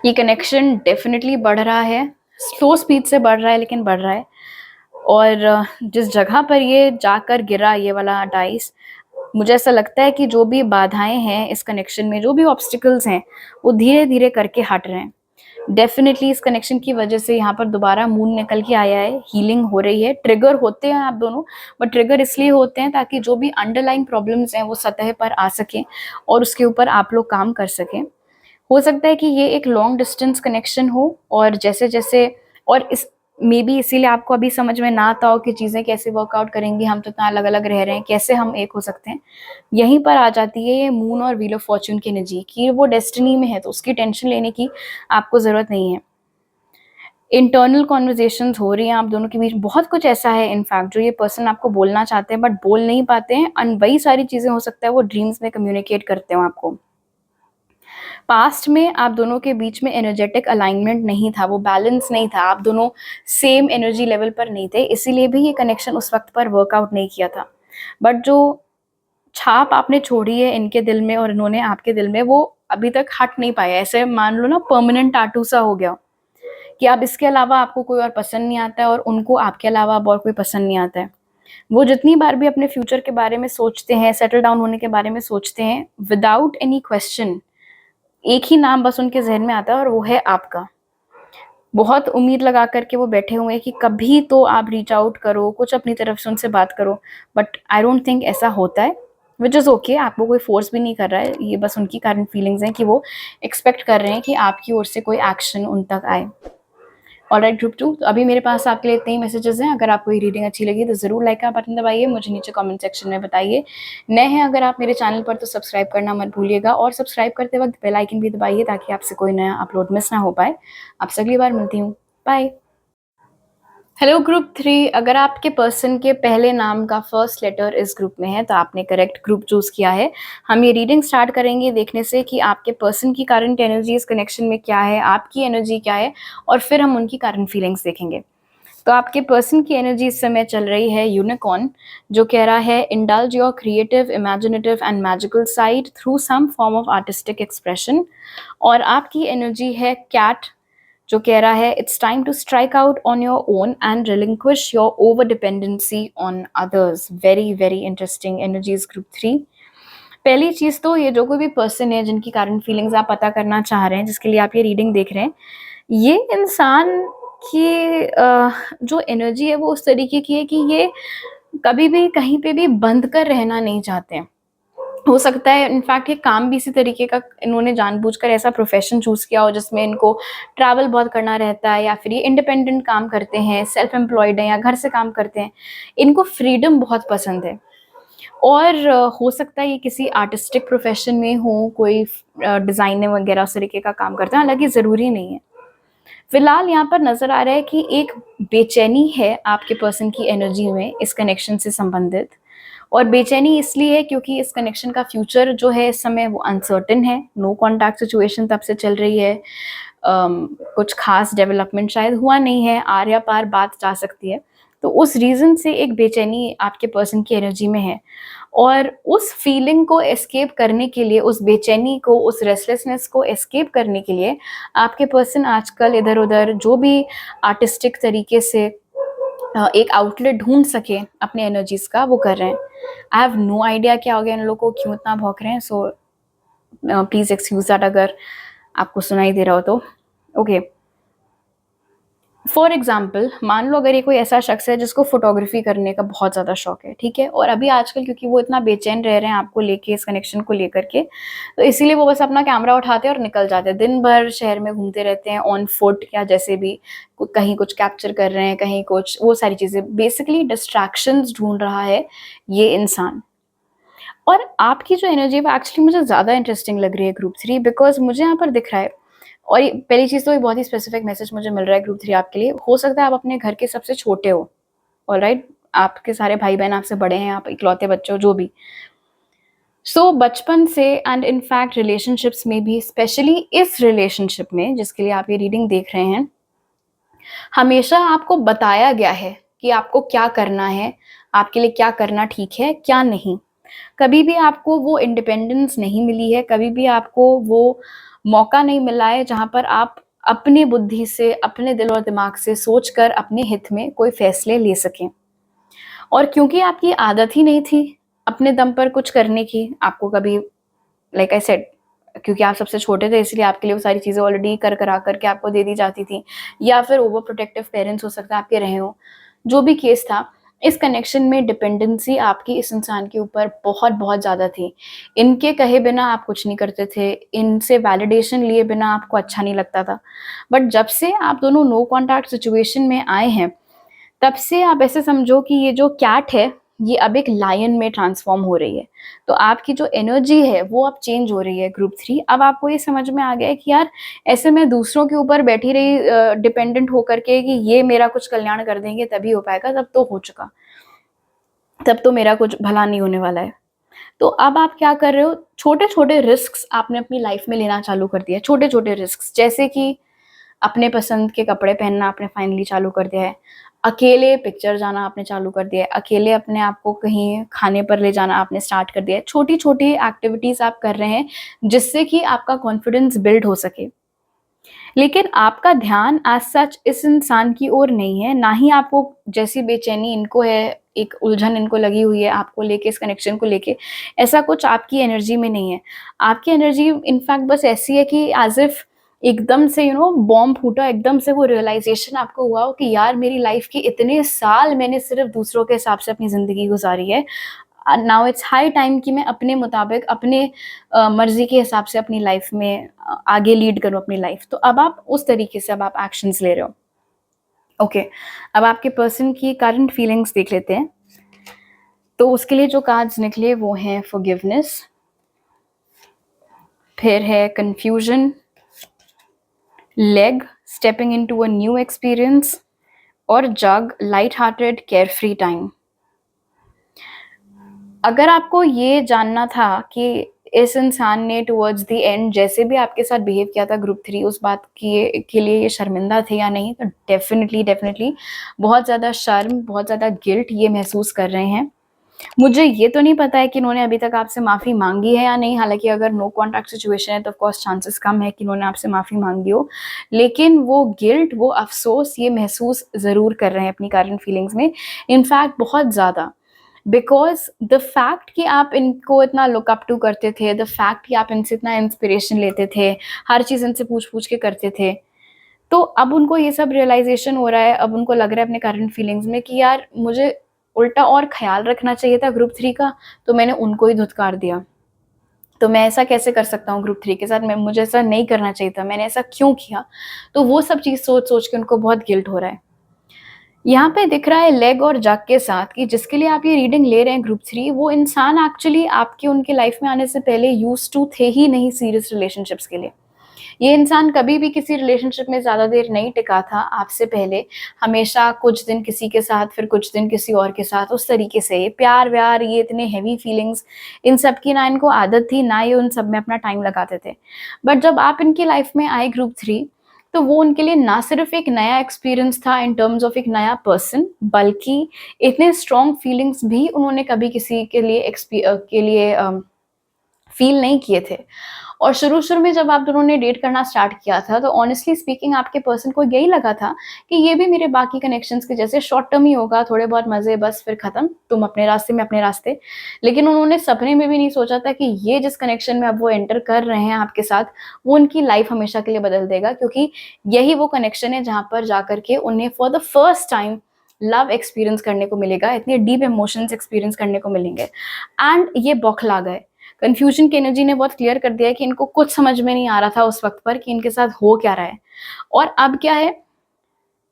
ये कनेक्शन डेफिनेटली बढ़ रहा है, स्लो स्पीड से बढ़ रहा है लेकिन बढ़ रहा है। और जिस जगह पर ये जाकर गिरा ये वाला डाइस, मुझे ऐसा लगता है कि जो भी बाधाएं हैं इस कनेक्शन में, जो भी ऑब्स्टिकल्स हैं, वो धीरे धीरे करके हट रहे हैं। डेफिनेटली इस कनेक्शन की वजह से यहाँ पर दोबारा मून निकल के आया है, हीलिंग हो रही है। ट्रिगर होते हैं आप दोनों, बट ट्रिगर इसलिए होते हैं ताकि जो भी अंडरलाइन प्रॉब्लम्स हैं वो सतह पर आ सकें और उसके ऊपर आप लोग काम कर सकें। हो सकता है कि ये एक लॉन्ग डिस्टेंस कनेक्शन हो, और जैसे जैसे और इस मे बी इसीलिए आपको अभी समझ में ना आता हो कि चीज़ें कैसे वर्कआउट करेंगी, हम तो इतना अलग अलग रह रहे हैं, कैसे हम एक हो सकते हैं। यहीं पर आ जाती है ये मून और व्हील ऑफ फॉर्च्यून की एनर्जी कि वो डेस्टिनी में है, तो उसकी टेंशन लेने की आपको ज़रूरत नहीं है। इंटरनल कॉन्वर्जेशंस हो रही हैं आप दोनों के बीच, बहुत कुछ ऐसा है इनफैक्ट जो ये पर्सन आपको बोलना चाहते हैं बट बोल नहीं पाते हैं, और वही सारी चीज़ें हो सकता है वो ड्रीम्स में कम्युनिकेट करते हो आपको। पास्ट में आप दोनों के बीच में एनर्जेटिक अलाइनमेंट नहीं था, वो बैलेंस नहीं था, आप दोनों सेम एनर्जी लेवल पर नहीं थे, इसीलिए भी ये कनेक्शन उस वक्त पर वर्कआउट नहीं किया था। बट जो छाप आपने छोड़ी है इनके दिल में और इन्होंने आपके दिल में, वो अभी तक हट नहीं पाया। ऐसे मान लो ना परमानेंट टाटू सा हो गया कि अब इसके अलावा आपको कोई और पसंद नहीं आता है और उनको आपके अलावा अब और कोई पसंद नहीं आता है। वो जितनी बार भी अपने फ्यूचर के बारे में सोचते हैं, सेटल डाउन होने के बारे में सोचते हैं, विदाउट एनी क्वेश्चन एक ही नाम बस उनके जहन में आता है और वो है आपका। बहुत उम्मीद लगा करके वो बैठे हुए हैं कि कभी तो आप रीच आउट करो, कुछ अपनी तरफ से उनसे बात करो, बट आई डोंट थिंक ऐसा होता है, विच इज़ ओके। आपको कोई फोर्स भी नहीं कर रहा है, ये बस उनकी करंट फीलिंग्स हैं कि वो एक्सपेक्ट कर रहे हैं कि आपकी ओर से कोई एक्शन उन तक आए। ऑलराइट ग्रुप 2, तो अभी मेरे पास आपके लिए इतने ही मैसेजेस हैं। अगर आपको ये रीडिंग अच्छी लगी तो ज़रूर लाइक का बटन दबाइए, मुझे नीचे कमेंट सेक्शन में बताइए। नए हैं अगर आप मेरे चैनल पर तो सब्सक्राइब करना मत भूलिएगा और सब्सक्राइब करते वक्त बेल आइकन भी दबाइए ताकि आपसे कोई नया अपलोड मिस ना हो पाए। आपसे अगली बार मिलती हूँ, बाय। हेलो ग्रुप 3, अगर आपके पर्सन के पहले नाम का फर्स्ट लेटर इस ग्रुप में है तो आपने करेक्ट ग्रुप चूज किया है। हम ये रीडिंग स्टार्ट करेंगे देखने से कि आपके पर्सन की करंट एनर्जी इस कनेक्शन में क्या है, आपकी एनर्जी क्या है, और फिर हम उनकी करंट फीलिंग्स देखेंगे। तो आपके पर्सन की एनर्जी इस समय चल रही है यूनिकॉर्न, जो कह रहा है indulge your creative, imaginative and magical side through some form of artistic expression. और आपकी एनर्जी है कैट, जो कह रहा है it's time to strike out on your own and relinquish your over dependency on others. Very very interesting energies group 3। पहली चीज तो ये जो कोई भी पर्सन है जिनकी करंट फीलिंग्स आप पता करना चाह रहे हैं, जिसके लिए आप ये रीडिंग देख रहे हैं, ये इंसान की जो एनर्जी है वो उस तरीके की है कि ये कभी भी कहीं पे भी बंद कर रहना नहीं चाहते हैं। हो सकता है इनफैक्ट ये काम भी इसी तरीके का, इन्होंने जानबूझकर ऐसा प्रोफेशन चूज किया हो जिसमें इनको ट्रैवल बहुत करना रहता है, या फिर ये इंडिपेंडेंट काम करते हैं, सेल्फ एम्प्लॉयड हैं या घर से काम करते हैं। इनको फ्रीडम बहुत पसंद है। और हो सकता है ये किसी आर्टिस्टिक प्रोफेशन में हो, कोई डिज़ाइनिंग वगैरह उस तरीके का काम करते हैं, हालांकि ज़रूरी नहीं है। फिलहाल यहाँ पर नज़र आ रहा है कि एक बेचैनी है आपके पर्सन की एनर्जी में इस कनेक्शन से संबंधित। और बेचैनी इसलिए है क्योंकि इस कनेक्शन का फ्यूचर जो है इस समय वो अनसर्टेन है। नो कॉन्टैक्ट सिचुएशन तब से चल रही है। कुछ खास डेवलपमेंट शायद हुआ नहीं है, आर या पार बात जा सकती है। तो उस रीज़न से एक बेचैनी आपके पर्सन की एनर्जी में है। और उस फीलिंग को एस्केप करने के लिए, उस बेचैनी को, उस रेस्टलेसनेस को एस्केप करने के लिए आपके पर्सन आजकल इधर उधर जो भी आर्टिस्टिक तरीके से एक आउटलेट ढूंढ सके अपने एनर्जीज का, वो कर रहे हैं। आई हैव नो आइडिया क्या हो गया इन लोगों को, क्यों इतना भौंक रहे हैं। सो प्लीज एक्सक्यूज दैट अगर आपको सुनाई दे रहा हो तो। ओके, फॉर एग्जाम्पल मान लो अगर ये कोई ऐसा शख्स है जिसको फोटोग्राफी करने का बहुत ज़्यादा शौक है, ठीक है, और अभी आजकल क्योंकि वो इतना बेचैन रह रहे हैं आपको लेके, इस कनेक्शन को लेकर के, तो इसीलिए वो बस अपना कैमरा उठाते हैं और निकल जाते हैं। दिन भर शहर में घूमते रहते हैं ऑन फुट या जैसे भी, कहीं कुछ कैप्चर कर रहे हैं, कहीं कुछ, वो सारी चीज़ें। बेसिकली डिस्ट्रैक्शंस ढूंढ रहा है ये इंसान। और आपकी जो एनर्जी है वो एक्चुअली मुझे ज़्यादा इंटरेस्टिंग लग रही है ग्रुप 3, बिकॉज मुझे यहाँ पर दिख रहा है, और ये पहली चीज़ तो ये बहुत ही स्पेसिफिक मैसेज मुझे मिल रहा है ग्रुप 3 आपके लिए। हो सकता है आप अपने घर के सबसे छोटे हो, ऑलराइट, आपके सारे भाई बहन आपसे बड़े हैं, आप इकलौते बच्चे हो, जो भी। सो बचपन से एंड इनफैक्ट रिलेशनशिप्स में भी, स्पेशली इस रिलेशनशिप में जिसके लिए आप ये रीडिंग देख रहे हैं, हमेशा आपको बताया गया है कि आपको क्या करना है, आपके लिए क्या करना ठीक है, क्या नहीं। कभी भी आपको वो इंडिपेंडेंस नहीं मिली है, कभी भी आपको वो मौका नहीं मिला है जहाँ पर आप अपनी बुद्धि से, अपने दिल और दिमाग से सोचकर अपने हित में कोई फैसले ले सकें। और क्योंकि आपकी आदत ही नहीं थी अपने दम पर कुछ करने की, आपको कभी, लाइक आई सेड, क्योंकि आप सबसे छोटे थे इसलिए आपके लिए वो सारी चीज़ें ऑलरेडी कर करा करके आपको दे दी जाती थी, या फिर ओवर प्रोटेक्टिव पेरेंट्स हो सकता है आपके रहे हो, जो भी केस था। इस कनेक्शन में डिपेंडेंसी आपकी इस इंसान के ऊपर बहुत बहुत ज़्यादा थी। इनके कहे बिना आप कुछ नहीं करते थे, इनसे वैलिडेशन लिए बिना आपको अच्छा नहीं लगता था। बट जब से आप दोनों नो कॉन्टैक्ट सिचुएशन में आए हैं, तब से आप ऐसे समझो कि ये जो कैट है ये अब एक लायन में ट्रांसफॉर्म हो रही है। तो आपकी जो एनर्जी है वो अब चेंज हो रही है ग्रुप 3। अब आपको ये समझ में आ गया है कि यार ऐसे मैं दूसरों के ऊपर बैठी रही डिपेंडेंट होकर के कि ये मेरा कुछ कल्याण कर देंगे तभी हो पाएगा, तब तो हो चुका, तब तो मेरा कुछ भला नहीं होने वाला है। तो अब आप क्या कर रहे हो, छोटे-छोटे रिस्क्स आपने अपनी लाइफ में लेना चालू कर दिया है, छोटे-छोटे रिस्क्स, जैसे कि अपने पसंद के कपड़े पहनना आपने फाइनली चालू कर दिया है, अकेले पिक्चर जाना आपने चालू कर दिया है, अकेले अपने आप को कहीं खाने पर ले जाना आपने स्टार्ट कर दिया है। छोटी-छोटी एक्टिविटीज़ आप कर रहे हैं, जिससे कि आपका कॉन्फिडेंस बिल्ड हो सके। लेकिन आपका ध्यान एज़ सच इस इंसान की ओर नहीं है, ना ही आपको जैसी बेचैनी इनको है, एक उलझन इनको लगी हुई है आपको लेके, इस कनेक्शन को लेके, ऐसा कुछ आपकी एनर्जी में नहीं है। आपकी एनर्जी इनफैक्ट बस ऐसी है कि एज़ इफ एकदम से बॉम्ब फूटा, एकदम से वो रियलाइज़ेशन आपको हुआ हो कि यार मेरी लाइफ़ के इतने साल मैंने सिर्फ़ दूसरों के हिसाब से अपनी ज़िंदगी गुज़ारी है। नाउ इट्स हाई टाइम कि मैं अपने मुताबिक, अपने मर्ज़ी के हिसाब से अपनी लाइफ़ में आगे लीड करूँ अपनी लाइफ़। तो अब आप उस तरीके से अब आप एक्शंस ले रहे हो। ओके, अब आपके पर्सन की करंट फीलिंग्स देख लेते हैं। तो उसके लिए जो कार्ड्स निकले वो हैं फॉरगिवनेस, फिर है confusion, leg, stepping into a new experience, और jug, light hearted carefree time. अगर आपको ये जानना था कि इस इंसान ने टुवर्ड्स द एंड जैसे भी आपके साथ बिहेव किया था ग्रुप 3, उस बात के लिए ये शर्मिंदा थे या नहीं, तो डेफ़िनिटली बहुत ज़्यादा शर्म, बहुत ज़्यादा गिल्ट ये महसूस कर रहे हैं। मुझे ये तो नहीं पता है कि इन्होंने अभी तक आपसे माफ़ी माँगी है या नहीं, हालाँकि अगर नो कॉन्टैक्ट सिचुएशन है तो ऑफ कोर्स चांसेस कम है कि इन्होंने आपसे माफ़ी माँगी हो। लेकिन वो गिल्ट, वो अफ़सोस ये महसूस ज़रूर कर रहे हैं अपनी करंट फीलिंग्स में, इनफैक्ट बहुत ज़्यादा। बिकॉज़ द फैक्ट कि आप इनको इतना लुक अप टू करते थे, द फैक्ट कि आप इनसे इतना इंस्पिरेशन लेते थे, हर चीज़ इनसे पूछ-पूछ के करते थे, तो अब उनको ये सब रियलाइज़ेशन हो रहा है, अब उनको लग रहा है अपने करंट फीलिंग्स में कि यार मुझे उल्टा और ख़्याल रखना चाहिए था ग्रुप 3 का, तो मैंने उनको ही धुतकार दिया। तो मैं ऐसा कैसे कर सकता हूँ ग्रुप 3 के साथ, मुझे ऐसा नहीं करना चाहिए था, मैंने ऐसा क्यों किया? तो वो सब चीज़ सोच-सोच के उनको बहुत गिल्ट हो रहा है। यहाँ पे दिख रहा है लेग और जग के साथ कि जिसके लिए आप ये रीडिंग ले रहे हैं ग्रुप 3, वो इंसान एक्चुअली आपके उनकी लाइफ में आने से पहले यूज्ड टू थे ही नहीं सीरियस रिलेशनशिप्स के लिए। ये इंसान कभी भी किसी रिलेशनशिप में ज़्यादा देर नहीं टिका था आपसे पहले, हमेशा कुछ दिन किसी के साथ, फिर कुछ दिन किसी और के साथ, उस तरीके से ये प्यार-व्यार, ये इतने हेवी फीलिंग्स, इन सब की ना इनको आदत थी, ना ये उन सब में अपना टाइम लगाते थे। बट जब आप इनकी लाइफ में आए ग्रुप 3, तो वो उनके लिए ना सिर्फ एक नया एक्सपीरियंस था इन टर्म्स ऑफ एक नया पर्सन, बल्कि इतने स्ट्रॉन्ग फीलिंग्स भी उन्होंने कभी किसी के लिए फ़ील नहीं किए थे। और शुरू-शुरू में जब आप दोनों ने डेट करना स्टार्ट किया था, तो ऑनेस्टली स्पीकिंग आपके पर्सन को यही लगा था कि ये भी मेरे बाकी कनेक्शंस के जैसे शॉर्ट टर्म ही होगा, थोड़े बहुत मज़े बस फिर खत्म, तुम अपने रास्ते मैं अपने रास्ते। लेकिन उन्होंने सपने में भी नहीं सोचा था कि ये जिस कनेक्शन में अब वो एंटर कर रहे हैं आपके साथ, वो उनकी लाइफ़ हमेशा के लिए बदल देगा, क्योंकि यही वो कनेक्शन है जहाँ पर जाकर के उन्हें for the first time love experience करने को मिलेगा, इतने डीप इमोशंस एक्सपीरियंस करने को मिलेंगे। एंड ये बौखला गए। कन्फ्यूजन की एनर्जी ने बहुत क्लियर कर दिया है कि इनको कुछ समझ में नहीं आ रहा था उस वक़्त पर कि इनके साथ हो क्या रहा है। और अब क्या है,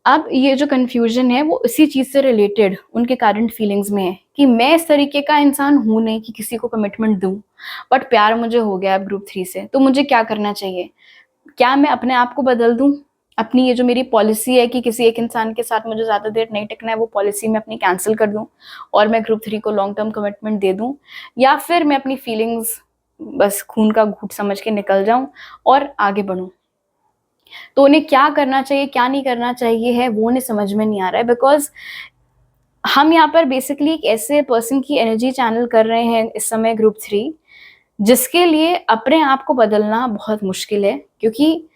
अब ये जो कन्फ्यूजन है वो इसी चीज़ से रिलेटेड उनके करंट फीलिंग्स में है कि मैं इस तरीके का इंसान हूँ नहीं कि किसी को कमिटमेंट दूँ। बट प्यार मुझे हो गया है ग्रुप 3 से, तो मुझे क्या करना चाहिए? क्या मैं अपने आप को बदल दूँ? अपनी ये जो मेरी पॉलिसी है कि किसी एक इंसान के साथ मुझे ज़्यादा देर नहीं टिकना है, वो पॉलिसी मैं अपनी कैंसल कर दूँ और मैं ग्रुप 3 को लॉन्ग टर्म कमिटमेंट दे दूँ? या फिर मैं अपनी फीलिंग्स बस खून का घूँट समझ के निकल जाऊँ और आगे बढ़ूँ? तो उन्हें क्या करना चाहिए, क्या नहीं करना चाहिए है, वो उन्हें समझ में नहीं आ रहा है, बिकॉज़ हम यहाँ पर बेसिकली एक ऐसे पर्सन की एनर्जी चैनल कर रहे हैं इस समय ग्रुप 3, जिसके लिए अपने आप को बदलना बहुत मुश्किल है, क्योंकि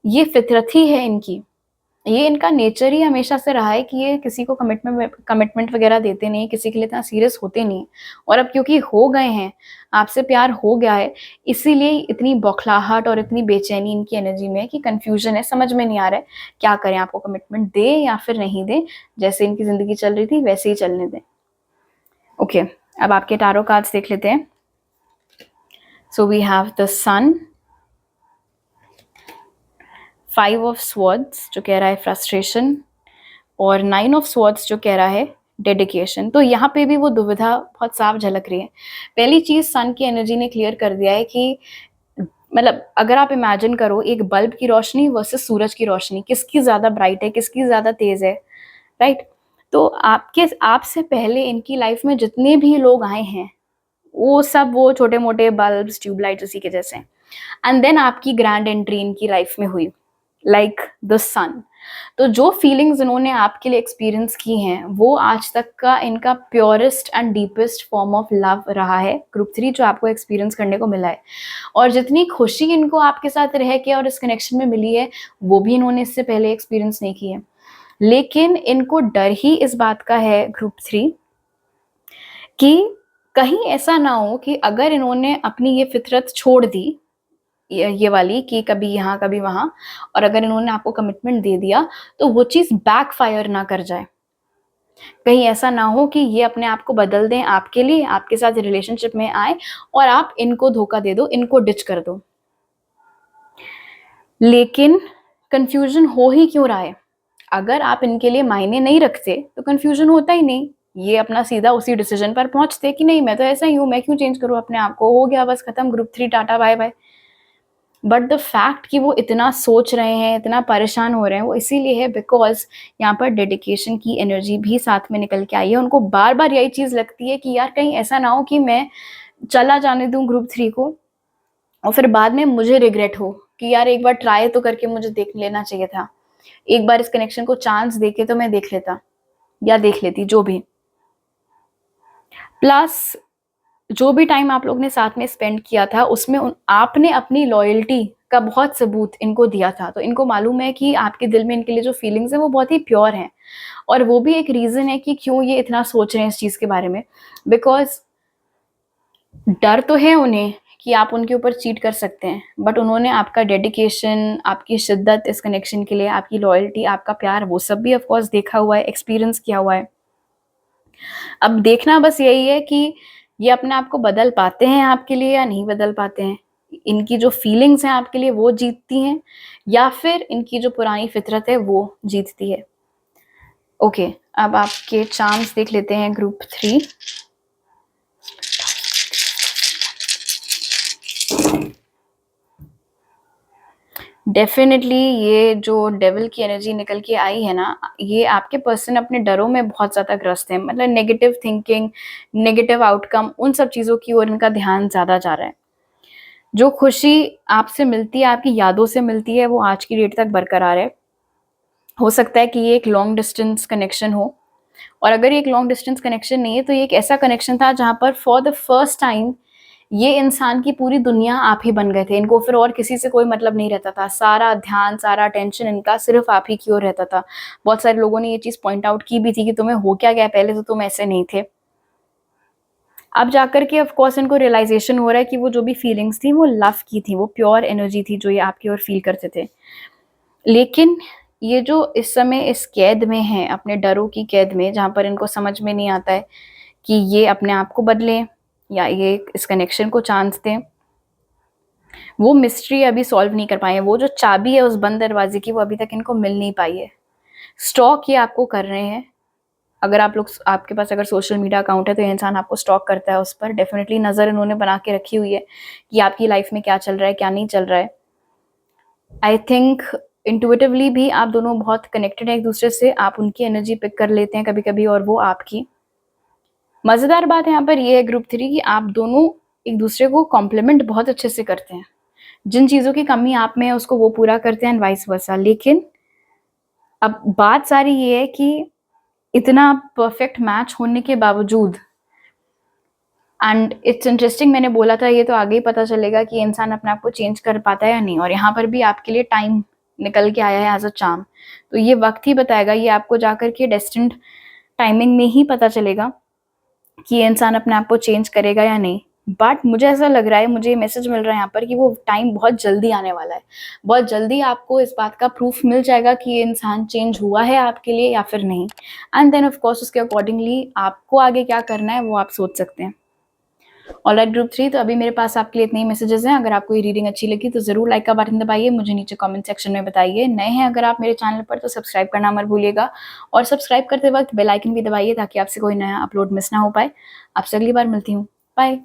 ये फितरत ही है इनकी। ये इनका नेचर ही हमेशा से रहा है कि ये किसी को कमिटमेंट वगैरह देते नहीं, किसी के लिए इतना सीरियस होते नहीं। और अब क्योंकि हो गए हैं, आपसे प्यार हो गया है, इसीलिए इतनी बौखलाहट और इतनी बेचैनी इनकी एनर्जी में है कि कन्फ्यूज़न है, समझ में नहीं आ रहा है, क्या करें? आपको कमिटमेंट दें या फिर नहीं दें? जैसे इनकी ज़िंदगी चल रही थी, वैसे ही चलने दें। ओके, अब आपके टैरो कार्ड्स देख लेते हैं। So we have the sun, 5 of swords जो कह रहा है फ्रस्ट्रेशन, और 9 ऑफ स्वॉर्ड्स जो कह रहा है डेडिकेशन। तो यहाँ पे भी वो दुविधा बहुत साफ झलक रही है। पहली चीज़ सन की एनर्जी ने क्लियर कर दिया है कि मतलब अगर आप इमेजिन करो एक बल्ब की रोशनी वर्सेस सूरज की रोशनी, किसकी ज़्यादा ब्राइट है, किसकी ज़्यादा तेज़ है, राइट? तो आपसे पहले इनकी लाइफ में जितने भी लोग आए हैं, वो सब वो छोटे मोटे बल्ब्स ट्यूबलाइट्स उसी के जैसे। एंड देन आपकी ग्रैंड एंट्री इनकी लाइफ में हुई, लाइक द सन। तो जो फीलिंग्स इन्होंने आपके लिए एक्सपीरियंस की हैं वो आज तक का इनका purest and deepest form of love रहा है, ग्रुप 3 जो आपको एक्सपीरियंस करने को मिला है। और जितनी खुशी इनको आपके साथ रह के और इस कनेक्शन में मिली है वो भी इन्होंने इससे पहले एक्सपीरियंस नहीं की है। लेकिन इनको डर ही इस बात का है ग्रुप 3 कि कहीं ऐसा ना हो कि अगर इन्होंने अपनी ये फितरत छोड़ दी, ये वाली कि कभी यहाँ कभी वहाँ, और अगर इन्होंने आपको कमिटमेंट दे दिया तो वो चीज़ बैकफायर ना कर जाए। कहीं ऐसा ना हो कि ये अपने आप को बदल दें आपके लिए, आपके साथ रिलेशनशिप में आए और आप इनको धोखा दे दो, इनको डिच कर दो। लेकिन कंफ्यूजन हो ही क्यों रहा है? अगर आप इनके लिए मायने नहीं रखते तो कंफ्यूजन होता ही नहीं। ये अपना सीधा उसी डिसीजन पर पहुंचते कि नहीं मैं तो ऐसा ही हूँ, मैं क्यों चेंज करूँ अपने आप को, हो गया बस खत्म, group 3 tata bye bye. But the fact कि वो इतना सोच रहे हैं, इतना परेशान हो रहे हैं, वो इसीलिए है बिकॉज यहाँ पर डेडिकेशन की एनर्जी भी साथ में निकल के आई है। उनको बार बार यही चीज़ लगती है कि यार कहीं ऐसा ना हो कि मैं चला जाने दूँ ग्रुप 3 को और फिर बाद में मुझे रिग्रेट हो कि यार एक बार ट्राई तो करके मुझे देख लेना चाहिए था, एक बार इस कनेक्शन को चांस देके तो मैं देख लेता या देख लेती, जो भी। प्लस जो भी टाइम आप लोग ने साथ में स्पेंड किया था उसमें आपने अपनी लॉयल्टी का बहुत सबूत इनको दिया था, तो इनको मालूम है कि आपके दिल में इनके लिए जो फीलिंग्स है वो बहुत ही प्योर हैं। और वो भी एक रीज़न है कि क्यों ये इतना सोच रहे हैं इस चीज़ के बारे में, बिकॉज डर तो है उन्हें कि आप उनके ऊपर चीट कर सकते हैं, बट उन्होंने आपका डेडिकेशन, आपकी शिद्दत इस कनेक्शन के लिए, आपकी लॉयल्टी, आपका प्यार, वो सब भी ऑफ कोर्स देखा हुआ है, एक्सपीरियंस किया हुआ है। अब देखना बस यही है कि ये अपने आप को बदल पाते हैं आपके लिए या नहीं बदल पाते हैं। इनकी जो फीलिंग्स हैं आपके लिए वो जीतती हैं या फिर इनकी जो पुरानी फितरत है वो जीतती है। ओके, अब आपके चार्म्स देख लेते हैं ग्रुप 3। डेफिनेटली ये जो डेविल की एनर्जी निकल के आई है ना, ये आपके पर्सन अपने डरों में बहुत ज़्यादा ग्रस्त है, मतलब नेगेटिव थिंकिंग, नेगेटिव आउटकम, उन सब चीज़ों की ओर इनका ध्यान ज़्यादा जा रहा है। जो खुशी आपसे मिलती है, आपकी यादों से मिलती है, वो आज की डेट तक बरकरार है। हो सकता है कि ये एक लॉन्ग डिस्टेंस कनेक्शन हो, और अगर ये एक लॉन्ग डिस्टेंस कनेक्शन नहीं है तो ये एक ऐसा कनेक्शन था जहाँ पर फॉर द फर्स्ट टाइम ये इंसान की पूरी दुनिया आप ही बन गए थे। इनको फिर और किसी से कोई मतलब नहीं रहता था, सारा ध्यान, सारा टेंशन इनका सिर्फ आप ही की ओर रहता था। बहुत सारे लोगों ने ये चीज़ पॉइंट आउट की भी थी कि तुम्हें हो क्या गया, पहले तो तुम ऐसे नहीं थे। अब जाकर के ऑफ कोर्स इनको रियलाइजेशन हो रहा है कि वो जो भी फीलिंग्स थी वो लव की थी, वो प्योर एनर्जी थी जो ये आपकी ओर फील करते थे। लेकिन ये जो इस समय इस कैद में हैं, अपने डरों की कैद में, जहाँ पर इनको समझ में नहीं आता है कि ये अपने आप को बदलें या ये इस कनेक्शन को चांस दें, वो मिस्ट्री अभी सॉल्व नहीं कर पाए हैं। वो जो चाबी है उस बंद दरवाजे की वो अभी तक इनको मिल नहीं पाई है। स्टॉक ये आपको कर रहे हैं। अगर आप लोग, आपके पास अगर सोशल मीडिया अकाउंट है तो ये इंसान आपको स्टॉक करता है, उस पर डेफिनेटली नज़र इन्होंने बना के रखी हुई है कि आपकी लाइफ में क्या चल रहा है, क्या नहीं चल रहा है। आई थिंक इंटुइटिवली भी आप दोनों बहुत कनेक्टेड हैं एक दूसरे से, आप उनकी एनर्जी पिक कर लेते हैं कभी कभी और वो आपकी। मज़ेदार बात यहाँ पर ये है ग्रुप 3 की आप दोनों एक दूसरे को कॉम्प्लीमेंट बहुत अच्छे से करते हैं। जिन चीज़ों की कमी आप में है उसको वो पूरा करते हैं, वाइस वर्सा। लेकिन अब बात सारी ये है कि इतना परफेक्ट मैच होने के बावजूद, एंड इट्स इंटरेस्टिंग, मैंने बोला था ये तो आगे ही पता चलेगा कि इंसान अपने आप को चेंज कर पाता है या नहीं, और यहाँ पर भी आपके लिए टाइम निकल के आया है एज अ चार्म। तो ये वक्त ही बताएगा, ये आपको जाकर के डेस्टिन्ड टाइमिंग में ही पता चलेगा कि ये इंसान अपने आप को चेंज करेगा या नहीं। बट मुझे ऐसा लग रहा है, मुझे ये मैसेज मिल रहा है यहाँ पर कि वो टाइम बहुत जल्दी आने वाला है। बहुत जल्दी आपको इस बात का प्रूफ मिल जाएगा कि ये इंसान चेंज हुआ है आपके लिए या फिर नहीं। एंड देन ऑफ कोर्स उसके अकॉर्डिंगली आपको आगे क्या करना है वो आप सोच सकते हैं। ऑलराइट ग्रुप 3, तो अभी मेरे पास आपके लिए इतने ही मैसेजेस हैं। अगर आपको ये रीडिंग अच्छी लगी तो ज़रूर लाइक का बटन दबाइए, मुझे नीचे कमेंट सेक्शन में बताइए। नए हैं अगर आप मेरे चैनल पर तो सब्सक्राइब करना मत भूलिएगा, और सब्सक्राइब करते वक्त बेल आइकन भी दबाइए ताकि आपसे कोई नया अपलोड मिस ना हो पाए। आपसे अगली बार मिलती हूँ, बाय।